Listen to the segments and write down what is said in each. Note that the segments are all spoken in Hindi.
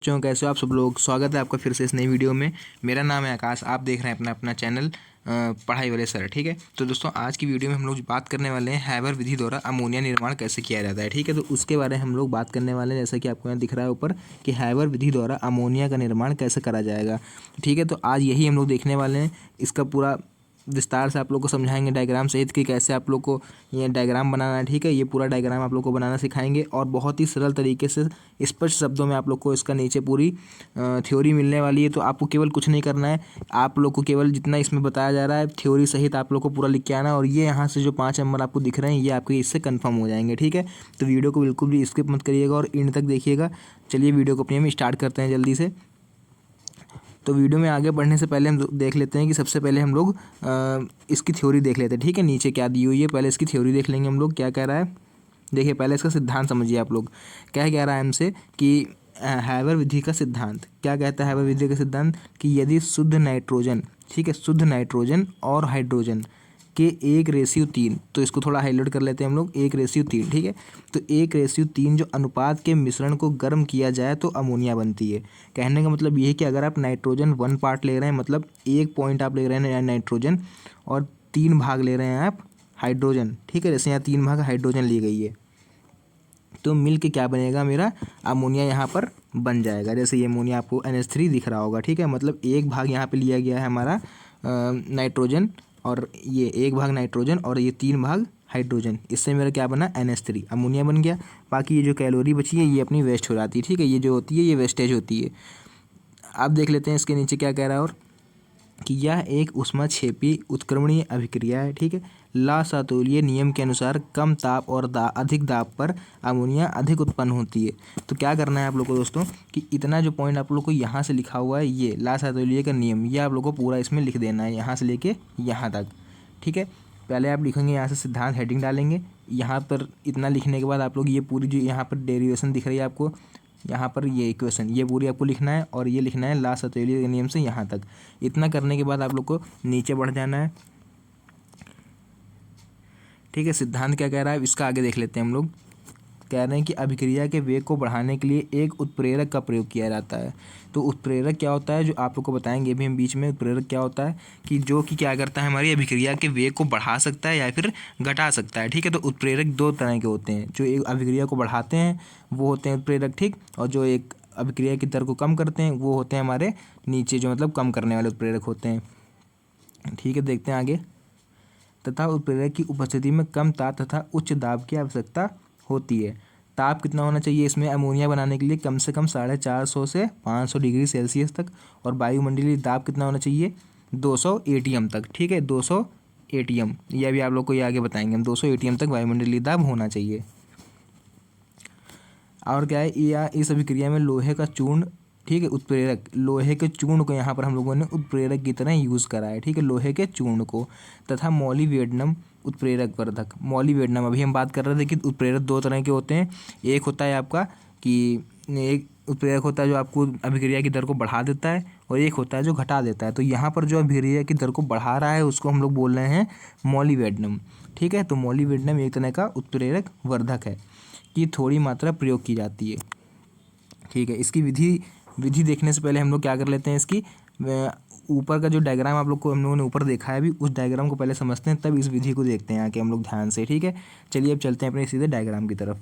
बच्चों, कैसे हो आप सब लोग। स्वागत है आपका फिर से इस नई वीडियो में। मेरा नाम है आकाश, आप देख रहे हैं अपना अपना चैनल पढ़ाई वाले सर। ठीक है, तो दोस्तों आज की वीडियो में हम लोग बात करने वाले हैं हैबर विधि द्वारा अमोनिया निर्माण कैसे किया जाता है। ठीक है, तो उसके बारे में हम लोग बात करने वाले हैं। जैसा कि आपको यहाँ दिख रहा है ऊपर कि हैबर विधि द्वारा अमोनिया का निर्माण कैसे करा जाएगा। ठीक है, तो आज यही हम लोग देखने वाले हैं। इसका पूरा विस्तार से आप लोग को समझाएंगे डायग्राम सहित कि कैसे आप लोग को ये डायग्राम बनाना है। ठीक है, ये पूरा डायग्राम आप लोग को बनाना सिखाएंगे और बहुत ही सरल तरीके से स्पष्ट शब्दों में आप लोग को इसका नीचे पूरी थ्योरी मिलने वाली है। तो आपको केवल कुछ नहीं करना है, आप लोग को केवल जितना इसमें बताया जा रहा है थ्योरी सहित आप लोग को पूरा लिख के आना। और ये यहाँ से जो 5 नंबर आपको दिख रहे हैं ये आपके इससे कन्फर्म हो जाएंगे। ठीक है, तो वीडियो को बिल्कुल भी स्किप मत करिएगा और एंड तक देखिएगा। चलिए वीडियो को अपने हम स्टार्ट करते हैं जल्दी से। तो वीडियो में आगे बढ़ने से पहले हम देख लेते हैं कि सबसे पहले हम लोग इसकी थ्योरी देख लेते हैं। ठीक है, नीचे क्या दी हुई है पहले इसकी थ्योरी देख लेंगे हम लोग क्या कह रहा है। देखिए पहले इसका सिद्धांत समझिए आप लोग। क्या कह रहा है हमसे कि हैबर विधि का सिद्धांत क्या कहता है। हैबर विधि का सिद्धांत कि यदि शुद्ध नाइट्रोजन, ठीक है, शुद्ध नाइट्रोजन और हाइड्रोजन के 1:3, तो इसको थोड़ा हाईलाइट कर लेते हैं हम लोग, 1:3। ठीक है, तो 1:3 जो अनुपात के मिश्रण को गर्म किया जाए तो अमोनिया बनती है। कहने का मतलब ये है कि अगर आप नाइट्रोजन 1 पार्ट ले रहे हैं, मतलब 1 पॉइंट आप ले रहे हैं नाइट्रोजन और 3 भाग ले रहे हैं आप हाइड्रोजन। ठीक है, जैसे यहाँ 3 भाग हाइड्रोजन ली गई है तो मिल के क्या बनेगा, मेरा अमोनिया यहाँ पर बन जाएगा। जैसे ये अमोनिया आपको NH3 दिख रहा होगा। ठीक है, मतलब 1 भाग यहाँ पे लिया गया है हमारा नाइट्रोजन और ये 1 भाग नाइट्रोजन और ये 3 भाग हाइड्रोजन, इससे मेरा क्या बना NH3 अमोनिया बन गया। बाकी ये जो कैलोरी बची है ये अपनी वेस्ट हो जाती है। ठीक है, ये जो होती है ये वेस्टेज होती है। अब देख लेते हैं इसके नीचे क्या कह रहा है और कि यह एक ऊष्माक्षेपी उत्क्रमणीय अभिक्रिया है। ठीक है, ला सातोलिये नियम के अनुसार कम ताप और अधिक दाब पर अमोनिया अधिक उत्पन्न होती है। तो क्या करना है आप लोग को दोस्तों कि इतना जो पॉइंट आप लोग को यहाँ से लिखा हुआ है ये ला सातोलिये का नियम, ये आप लोग को पूरा इसमें लिख देना है यहाँ से लेके यहाँ तक। ठीक है, पहले आप लिखेंगे यहाँ से सिद्धांत हेडिंग डालेंगे। यहाँ पर इतना लिखने के बाद आप लोग ये पूरी जो यहाँ पर डेरिवेशन दिख रही है आपको, यहाँ पर ये इक्वेशन ये पूरी आपको लिखना है और ये लिखना है ला सातोलिये के नियम से यहाँ तक। इतना करने के बाद आप लोग को नीचे बढ़ जाना है। ठीक है, सिद्धांत क्या कह रहा है इसका आगे देख लेते हैं हम लोग। कह रहे हैं कि अभिक्रिया के वेग को बढ़ाने के लिए एक उत्प्रेरक का प्रयोग किया जाता है। तो उत्प्रेरक क्या होता है जो आप लोग को बताएंगे अभी हम बीच में। उत्प्रेरक क्या होता है कि जो कि क्या करता है हमारी अभिक्रिया के वेग को बढ़ा सकता है या फिर घटा सकता है। ठीक है, तो उत्प्रेरक 2 तरह के होते हैं। जो एक अभिक्रिया को बढ़ाते हैं वो होते हैं उत्प्रेरक, ठीक, और जो एक अभिक्रिया की दर को कम करते हैं वो होते हैं हमारे नीचे जो मतलब कम करने वाले उत्प्रेरक होते हैं। ठीक है, देखते हैं आगे। तथा उत्प्रेरक की उपस्थिति में कम ताप तथा उच्च दाब की आवश्यकता होती है। ताप कितना होना चाहिए इसमें अमोनिया बनाने के लिए, कम से कम 450 से 500 डिग्री सेल्सियस तक। और वायुमंडलीय दाब कितना होना चाहिए 200 ATM तक। ठीक है, 200 ATM, यह भी आप लोग को ये आगे बताएंगे हम। 200 ATM तक वायुमंडलीय दाब होना चाहिए। और क्या है, या इस अभिक्रिया में लोहे का चूर्ण, ठीक है, उत्प्रेरक लोहे के चूर्ण को यहाँ पर हम लोगों ने उत्प्रेरक की तरह यूज़ करा है। ठीक है, लोहे के चूर्ण को। तथा मॉलिब्डेनम उत्प्रेरक वर्धक। मॉलिब्डेनम अभी हम बात कर रहे थे कि उत्प्रेरक 2 तरह के होते हैं। एक होता है आपका कि एक उत्प्रेरक होता है जो आपको अभिक्रिया की दर को बढ़ा देता है और एक होता है जो घटा देता है। तो यहाँ पर जो अभिक्रिया की दर को बढ़ा रहा है उसको हम लोग बोल रहे हैं मॉलिब्डेनम। ठीक है, तो मॉलिब्डेनम एक तरह का उत्प्रेरक वर्धक है कि थोड़ी मात्रा प्रयोग की जाती है। ठीक है, इसकी विधि देखने से पहले हम लोग क्या कर लेते हैं, इसकी ऊपर का जो डायग्राम आप लोग को हम लोगों ने ऊपर देखा है अभी, उस डायग्राम को पहले समझते हैं तब इस विधि को देखते हैं आके हम लोग ध्यान से। ठीक है, चलिए अब चलते हैं अपने सीधे डायग्राम की तरफ।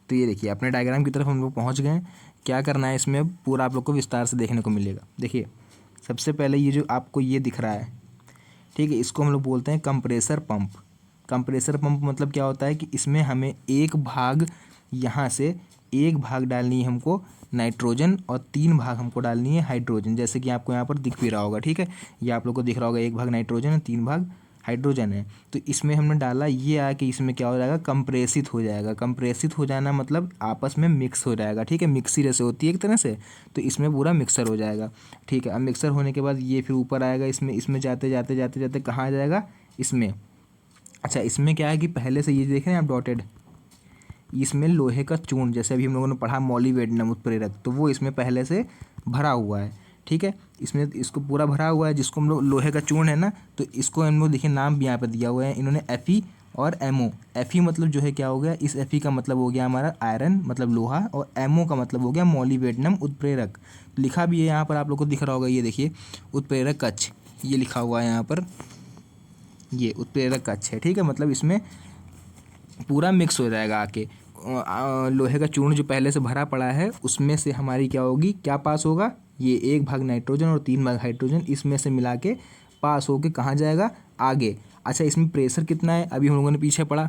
तो ये देखिए अपने डायग्राम की तरफ हम लोग पहुँच गए। क्या करना है इसमें अब पूरा आप लोग को विस्तार से देखने को मिलेगा। देखिए सबसे पहले ये जो आपको ये दिख रहा है, ठीक है, इसको हम लोग बोलते हैं कंप्रेसर पंप। कंप्रेसर पंप मतलब क्या होता है कि इसमें हमें एक भाग यहाँ से एक भाग डालनी है हमको नाइट्रोजन और 3 भाग हमको डालनी है हाइड्रोजन। जैसे कि आपको यहाँ पर दिख भी रहा होगा। ठीक है, ये आप लोग को दिख रहा होगा 1 भाग नाइट्रोजन है 3 भाग हाइड्रोजन है। तो इसमें हमने डाला ये आया कि इसमें क्या हो जाएगा, कंप्रेसित हो जाएगा। कंप्रेसित हो जाना मतलब आपस में मिक्स हो जाएगा। ठीक है, मिक्सी जैसे होती है एक तरह से, तो इसमें पूरा मिक्सर हो जाएगा। ठीक है, अब मिक्सर होने के बाद ये फिर ऊपर आएगा, इसमें जाते जाते जाते जाते कहाँ आ जाएगा इसमें। अच्छा, इसमें क्या है कि पहले से ये देख रहे हैं आप डॉटेड, इसमें लोहे का चूर्ण, जैसे अभी हम लोगों ने पढ़ा मॉलिब्डेनम उत्प्रेरक, तो वो इसमें पहले से भरा हुआ है। ठीक है, इसमें इसको पूरा भरा हुआ है जिसको हम लोग लोहे का चूर्ण है ना, तो इसको हम लोग देखिए नाम भी यहाँ पर दिया हुआ है इन्होंने Fe और एमओ। एफई मतलब जो है क्या हो गया, इस एफई का मतलब हो गया हमारा आयरन मतलब लोहा, और एमओ का मतलब हो गया मॉलिब्डेनम उत्प्रेरक। लिखा भी है यहाँ पर, आप लोग को दिख रहा होगा, ये देखिए उत्प्रेरक कक्ष, ये लिखा हुआ है यहाँ पर, ये उत्प्रेरक कक्ष है। ठीक है, मतलब इसमें पूरा मिक्स हो जाएगा आके लोहे का चूर्ण जो पहले से भरा पड़ा है उसमें से हमारी क्या होगी, क्या पास होगा, ये 1 भाग नाइट्रोजन और 3 भाग हाइड्रोजन इसमें से मिला के पास होके कहाँ जाएगा, आगे। अच्छा, इसमें प्रेशर कितना है, अभी हम लोगों ने पीछे पढ़ा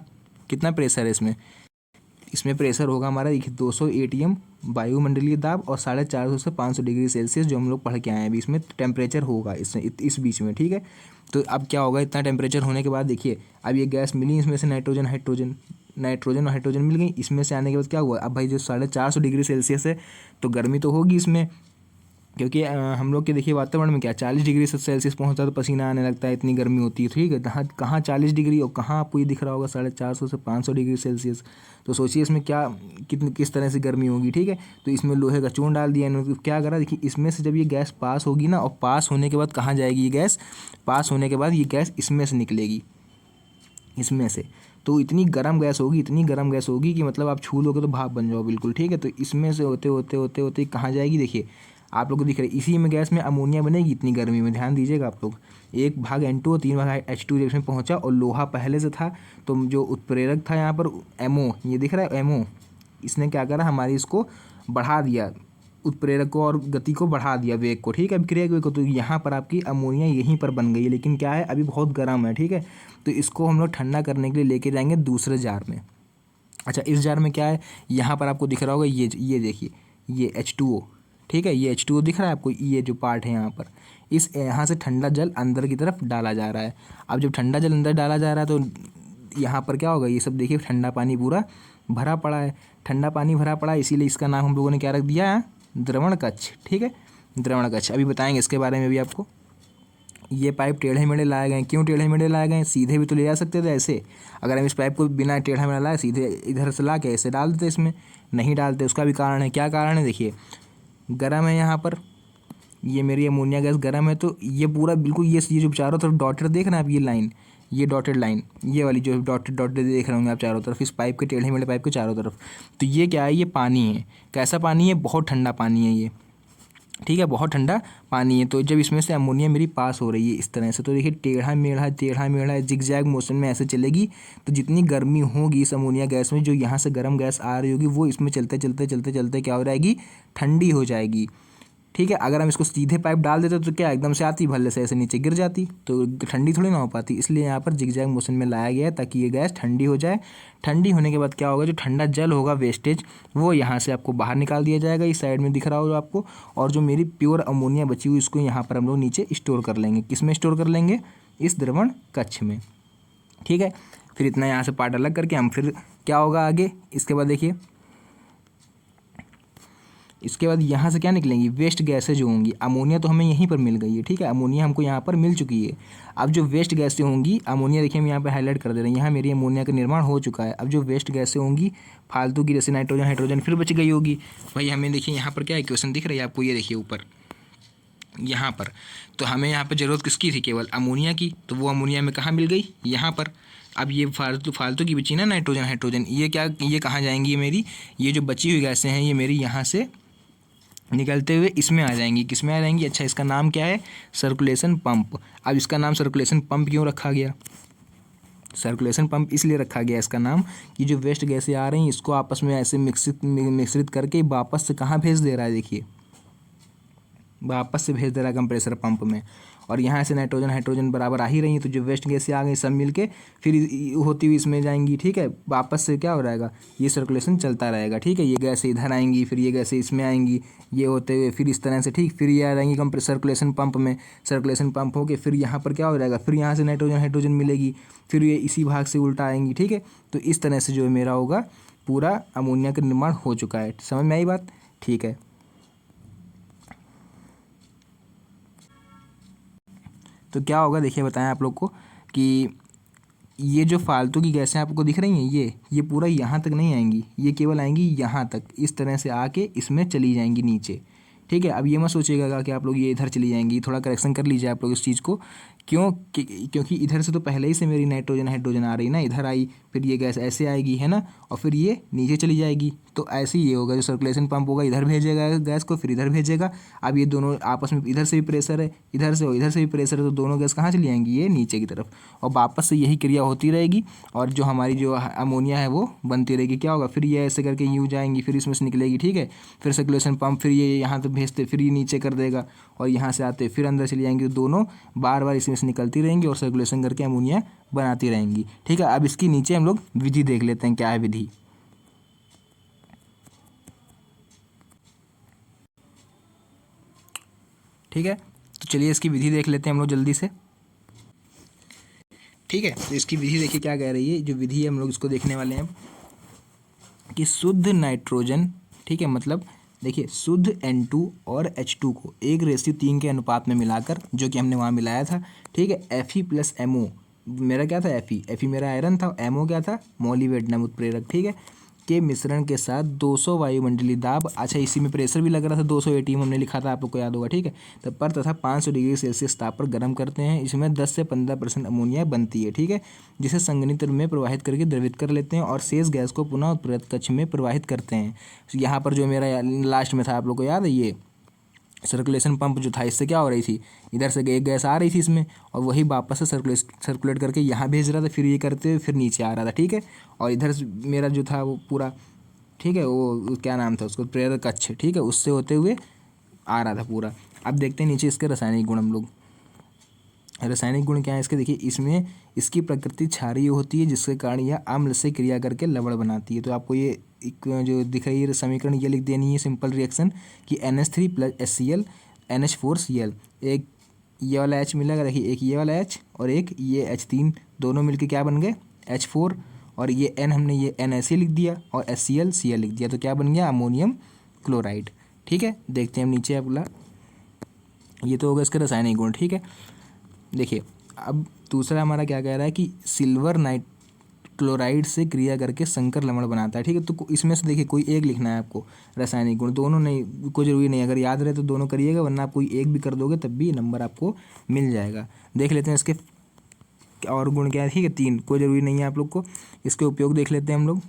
कितना प्रेशर है इसमें। इसमें प्रेशर होगा हमारा 200 एटीएम वायुमंडलीय दाब और 450 से 500 डिग्री सेल्सियस, जो हम लोग पढ़ के आए हैं अभी। इसमें टेम्परेचर होगा इस बीच में। ठीक है, तो अब क्या होगा, इतना टेम्परेचर होने के बाद देखिए, अब ये गैस मिली, इसमें से नाइट्रोजन और हाइड्रोजन मिल गई। इसमें से आने के बाद क्या हुआ, अब भाई जो 450 डिग्री सेल्सियस है तो गर्मी तो होगी इसमें, क्योंकि हम लोग के देखिए वातावरण में क्या 40 डिग्री सेल्सियस पहुंचता है तो पसीना आने लगता है, इतनी गर्मी होती है। ठीक है, कहाँ 40 डिग्री और कहाँ आपको ये दिख रहा होगा 450 से 500 डिग्री सेल्सियस। तो सोचिए इसमें क्या किस तरह से गर्मी होगी। ठीक है, तो इसमें लोहे का चूर्ण डाल दिया इन्होंने, क्या करा देखिए, इसमें से जब ये गैस पास होगी ना, और पास होने के बाद कहाँ जाएगी ये गैस, पास होने के बाद ये गैस इसमें से निकलेगी, इसमें से। तो इतनी गर्म गैस होगी कि मतलब आप छू लोगे तो भाप बन जाओ बिल्कुल। ठीक है, तो इसमें से होते होते होते होते कहाँ जाएगी, देखिए आप लोग को दिख रहा है, इसी में गैस में अमोनिया बनेगी इतनी गर्मी में। ध्यान दीजिएगा आप लोग, 1 भाग N2 और 3 भाग H2 जब इसमें पहुंचा, और लोहा पहले से था, तो जो उत्प्रेरक था यहाँ पर एमओ, ये दिख रहा है एमओ, इसने क्या करा, हमारी इसको बढ़ा दिया, उत्प्रेरक को और गति को बढ़ा दिया, वेग को। ठीक है, अभिक्रिया वेग को। तो यहाँ पर आपकी अमोनिया यहीं पर बन गई है, लेकिन क्या है अभी बहुत गर्म है। ठीक है, तो इसको हम लोग ठंडा करने के लिए लेके जाएंगे दूसरे जार में। अच्छा, इस जार में क्या है, यहाँ पर आपको दिख रहा होगा, ये देखिए, ये H2O। ठीक है, ये H2O दिख रहा है आपको, ये जो पार्ट है यहाँ पर, इस यहाँ से ठंडा जल अंदर की तरफ डाला जा रहा है। अब जब ठंडा जल अंदर डाला जा रहा है तो यहाँ पर क्या होगा, ये सब देखिए ठंडा पानी पूरा भरा पड़ा है, ठंडा पानी भरा पड़ा है, इसीलिए इसका नाम हम लोगों ने क्या रख दिया है, द्रवण कक्ष। ठीक है, द्रवण कक्ष, अभी बताएंगे इसके बारे में भी आपको। ये पाइप टेढ़े मेढ़े लाए गए, क्यों टेढ़े मेढ़े लाए गए, सीधे भी तो ले जा सकते थे ऐसे। अगर हम इस पाइप को बिना टेढ़ा मेढ़ा लाए सीधे इधर से ला के ऐसे डाल देते, इसमें नहीं डालते। उसका भी कारण है, क्या कारण है, देखिए गर्म है यहाँ पर, ये मेरी अमोनिया गैस गर्म है, तो ये पूरा बिल्कुल ये जो चारों तरफ डॉटेड देख रहे हैं आप, ये लाइन, ये डॉटेड लाइन, ये वाली जो डॉटेड देख रहे होंगे आप चारों तरफ, इस पाइप के टेढ़े मेढ़े पाइप के चारों तरफ, तो ये क्या है, ये पानी है। कैसा पानी है, बहुत ठंडा पानी है ये। ठीक है, बहुत ठंडा पानी है। तो जब इसमें से अमोनिया मेरी पास हो रही है इस तरह से, तो देखिए टेढ़ा मेढ़ा जिगजैग मोशन में ऐसे चलेगी, तो जितनी गर्मी होगी इस अमोनिया गैस में, जो यहाँ से गर्म गैस आ रही होगी, वो इसमें चलते चलते क्या हो जाएगी, ठंडी हो जाएगी। ठीक है, अगर हम इसको सीधे पाइप डाल देते तो क्या एकदम से आती, भले से ऐसे नीचे गिर जाती, तो ठंडी थोड़ी ना हो पाती। इसलिए यहाँ पर जिगजैग मोशन में लाया गया है ताकि ये गैस ठंडी हो जाए। ठंडी होने के बाद क्या होगा, जो ठंडा जल होगा वेस्टेज, वो यहाँ से आपको बाहर निकाल दिया जाएगा, इस साइड में दिख रहा होगा आपको। और जो मेरी प्योर अमोनिया बची हुई, इसको यहाँ पर हम लोग नीचे स्टोर कर लेंगे। किस में स्टोर कर लेंगे, इस द्रवण कक्ष में। ठीक है, फिर इतना यहाँ से पार्ट अलग करके हम फिर क्या होगा आगे, इसके बाद देखिए, इसके बाद यहाँ से क्या निकलेंगी, वेस्ट गैसें जो होंगी। अमोनिया तो हमें यहीं पर मिल गई है, ठीक है, अमोनिया हमको यहाँ पर मिल चुकी है। अब जो वेस्ट गैसें होंगी, अमोनिया देखिए हम यहाँ पर हाईलाइट कर दे रहे हैं, यहाँ मेरी अमोनिया का निर्माण हो चुका है। अब जो वेस्ट गैसें होंगी फालतू की, जैसे नाइट्रोजन हाइड्रोजन फिर बच गई होगी। भाई हमें देखिए यहाँ पर क्या इक्वेशन दिख रही है आपको, ये देखिए ऊपर यहाँ पर। तो हमें यहाँ पर ज़रूरत किसकी थी, केवल अमोनिया की, तो वो अमोनिया में कहाँ मिल गई, यहाँ पर। अब ये फालतू की बची ना नाइट्रोजन हाइड्रोजन, ये क्या, ये कहाँ जाएंगी, ये मेरी ये जो बची हुई गैसें हैं, ये मेरी यहाँ से निकलते हुए इसमें आ जाएंगी। किस में आ जाएंगी, अच्छा इसका नाम क्या है, सर्कुलेशन पंप। अब इसका नाम सर्कुलेशन पंप क्यों रखा गया, सर्कुलेशन पंप इसलिए रखा गया इसका नाम कि जो वेस्ट गैसें आ रही हैं इसको आपस में ऐसे मिश्रित करके वापस से कहाँ भेज दे रहा है, देखिए वापस से भेज दे रहा है कंप्रेसर पंप में। और यहाँ से नाइट्रोजन हाइड्रोजन बराबर आ ही रही है, तो जो वेस्ट गैसें आ गई सब मिलके फिर होती हुई इसमें जाएंगी। ठीक है, वापस से क्या हो जाएगा, ये सर्कुलेशन चलता रहेगा। ठीक है, ये गैसें इधर आएंगी, फिर ये गैसें इसमें आएंगी, ये होते हुए फिर इस तरह से, ठीक, फिर ये आ जाएंगी सर्कुलेशन पंप में। सर्कुलेशन पंप हो के फिर यहाँ पर क्या हो जाएगा, फिर यहाँ से नाइट्रोजन हाइड्रोजन मिलेगी, फिर ये इसी भाग से उल्टा आएंगी। ठीक है, तो इस तरह से जो है मेरा होगा पूरा अमोनिया का निर्माण हो चुका है। समझ में आई बात, ठीक है। तो क्या होगा देखिए, बताएं आप लोग को कि ये जो फालतू की गैसें आपको दिख रही हैं, ये पूरा यहाँ तक नहीं आएंगी, ये केवल आएंगी यहाँ तक, इस तरह से आके इसमें चली जाएंगी नीचे। ठीक है, अब ये मत सोचिएगा कि आप लोग ये इधर चली जाएंगी, थोड़ा करेक्शन कर लीजिए आप लोग इस चीज़ को क्यों? क्योंकि इधर से तो पहले ही से मेरी नाइट्रोजन हाइड्रोजन आ रही ना, इधर आई, फिर ये गैस ऐसे आएगी है ना, और फिर ये नीचे चली जाएगी। तो ऐसे ही ये होगा, जो सर्कुलेशन पंप होगा इधर भेजेगा गैस को, फिर इधर भेजेगा। अब ये दोनों आपस में, इधर से भी प्रेशर है, इधर से और इधर से भी प्रेशर है, तो दोनों गैस कहाँ चली जाएंगी? ये नीचे की तरफ। और वापस से यही क्रिया होती रहेगी, और जो हमारी जो अमोनिया है वो बनती रहेगी। क्या होगा? फिर ये ऐसे करके यूँ जाएंगी, फिर इसमें से निकलेगी, ठीक है। फिर सर्कुलेशन पंप, फिर ये यहाँ तक भेजते, फिर ये नीचे कर देगा, और यहाँ से आते फिर अंदर चली जाएंगी। तो दोनों बार बार इसमें से निकलती रहेंगी और सर्कुलेशन करके अमोनिया बनाती रहेंगी, ठीक है। अब इसकी नीचे हम लोग विधि देख लेते हैं, क्या है विधि। ठीक है, तो चलिए इसकी विधि देख लेते हैं हम लोग जल्दी से। ठीक है, तो इसकी विधि देखिए क्या कह रही है। जो विधि है हम लोग इसको देखने वाले हैं कि शुद्ध नाइट्रोजन, ठीक है, मतलब देखिए शुद्ध N2 और H2 को 1:3 के अनुपात में मिलाकर, जो कि हमने वहाँ मिलाया था, ठीक है। Fe प्लस MO, मेरा क्या था? Fe मेरा आयरन था, MO क्या था? मॉलिब्डेनम उत्प्रेरक, ठीक है, के मिश्रण के साथ 200 वायुमंडलीय दाब, अच्छा इसी में प्रेशर भी लग रहा था, 200 ATM हमने लिखा था, आप लोग को याद होगा, ठीक है। तब पर तथा 500 डिग्री सेल्सियस ताप पर गर्म करते हैं। इसमें 10 से 15% अमोनिया बनती है, ठीक है, जिसे संघनित्र में प्रवाहित करके द्रवित कर लेते हैं और शेष गैस को पुनः उत्प्रेरक कक्ष में प्रवाहित करते हैं। यहाँ पर जो मेरा लास्ट में था, आप लोग को याद है, ये सर्कुलेशन पंप जो था, इससे क्या हो रही थी? इधर से एक गैस आ रही थी इसमें, और वही वापस से सर्कुलेट करके यहाँ भेज रहा था, फिर ये करते हुए फिर नीचे आ रहा था, ठीक है। और इधर से मेरा जो था वो पूरा, ठीक है, वो क्या नाम था उसको? प्रेरक कक्ष, ठीक है, उससे होते हुए आ रहा था पूरा। अब देखते हैं नीचे इसके रासायनिक गुण हम लोग। रासायनिक गुण क्या है इसके? देखिए इसमें इसकी प्रकृति क्षारीय होती है, जिसके कारण यह अम्ल से क्रिया करके लवण बनाती है। तो आपको ये एक जो दिख रही है समीकरण, ये लिख देनी है, सिंपल रिएक्शन, कि NH3 प्लस HCl NH4Cl, एक ये वाला H मिलेगा, देखिए एक ये वाला H और एक ये H3, दोनों मिलके क्या बन गए? H4, और ये N हमने ये NaC लिख दिया और HCl Cl लिख दिया, तो क्या बन गया? अमोनियम क्लोराइड, ठीक है। देखते हैं हम नीचे अगला, ये तो होगा इसके रासायनिक गुण, ठीक है। देखिए अब दूसरा हमारा क्या कह रहा है कि सिल्वर नाइट क्लोराइड से क्रिया करके संकर लवण बनाता है, ठीक है। तो इसमें से देखिए कोई एक लिखना है आपको रासायनिक गुण, दोनों नहीं, कोई ज़रूरी नहीं, अगर याद रहे तो दोनों करिएगा, वरना आप कोई एक भी कर दोगे तब भी नंबर आपको मिल जाएगा। देख लेते हैं इसके और गुण क्या है, ठीक है, 3, कोई ज़रूरी नहीं है आप लोग को। इसके उपयोग देख लेते हैं हम लोग।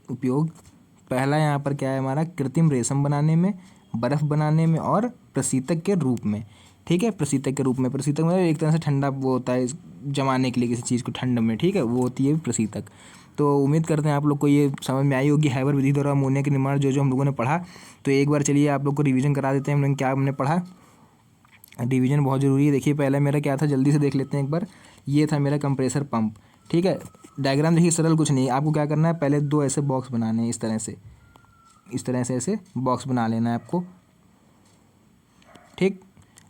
उपयोग पहला यहाँ पर क्या है हमारा? कृत्रिम रेशम बनाने में, बर्फ़ बनाने में और प्रशीतक के रूप में, ठीक है। प्रशीतक के रूप में, प्रशीतक मतलब एक तरह से ठंडा वो होता है जमाने के लिए किसी चीज़ को ठंड में, ठीक है, वो होती है प्रशीतक। तो उम्मीद करते हैं आप लोग को ये समझ में आई होगी हैबर विधि द्वारा अमोनिया के निर्माण, जो हम लोगों ने पढ़ा। तो एक बार चलिए आप लोग को रिवीजन करा देते हैं हम लोग क्या हमने पढ़ा। रिवीजन बहुत ज़रूरी है। देखिए पहले मेरा क्या था, जल्दी से देख लेते हैं एक बार। ये था मेरा कंप्रेसर पंप, ठीक है। डायग्राम देखिए सरल कुछ नहीं है, आपको क्या करना है, पहले 2 ऐसे बॉक्स बनाने हैं, इस तरह से ऐसे बॉक्स बना लेना है आपको, ठीक।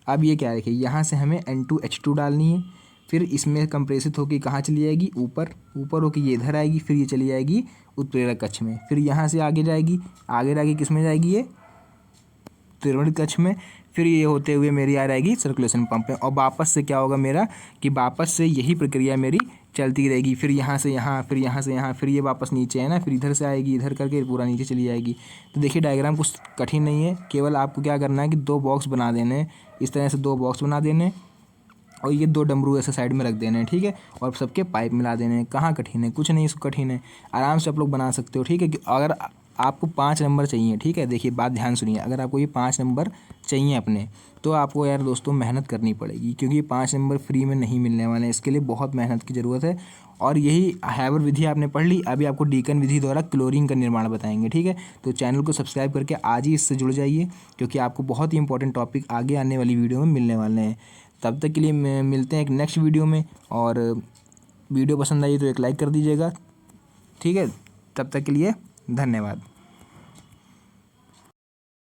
अब ये क्या है, देखिए यहाँ से हमें N2H2 डालनी है, फिर इसमें कंप्रेसित होकर कहाँ चली जाएगी? ऊपर होकर ये इधर आएगी, फिर ये चली जाएगी उत्प्रेरक कक्ष में, फिर यहाँ से आगे जाएगी किस में जाएगी? ये उत्प्रेरक कक्ष में, फिर ये होते हुए मेरी आ जाएगी सर्कुलेशन पंप में, और वापस से क्या होगा मेरा कि वापस से यही प्रक्रिया मेरी चलती रहेगी। फिर यहाँ से यहाँ, फिर यहाँ से यहाँ, फिर ये वापस नीचे है ना, फिर इधर से आएगी, इधर करके पूरा नीचे चली जाएगी। तो देखिए डायग्राम कुछ कठिन नहीं है, केवल आपको क्या करना है कि 2 बॉक्स बना देने हैं, इस तरह से 2 बॉक्स बना देने, और ये 2 डमरू ऐसे साइड में रख देने हैं, ठीक है, और सबके पाइप मिला देने हैं। कहाँ कठिन है? कुछ नहीं, इसको कठिन है, आराम से आप लोग बना सकते हो, ठीक है। कि अगर आपको 5 नंबर चाहिए, ठीक है, देखिए बात ध्यान सुनिए, अगर आपको ये 5 नंबर चाहिए अपने, तो आपको यार दोस्तों मेहनत करनी पड़ेगी, क्योंकि ये 5 नंबर फ्री में नहीं मिलने वाले हैं, इसके लिए बहुत मेहनत की ज़रूरत है। और यही हैबर विधि आपने पढ़ ली, अभी आपको डीकन विधि द्वारा क्लोरीन का निर्माण बताएंगे, ठीक है। तो चैनल को सब्सक्राइब करके आज ही इससे जुड़ जाइए, क्योंकि आपको बहुत ही इंपॉर्टेंट टॉपिक आगे आने वाली वीडियो में मिलने वाले हैं। तब तक के लिए मिलते हैं एक नेक्स्ट वीडियो में, और वीडियो पसंद आई तो एक लाइक कर दीजिएगा, ठीक है। तब तक के लिए धन्यवाद।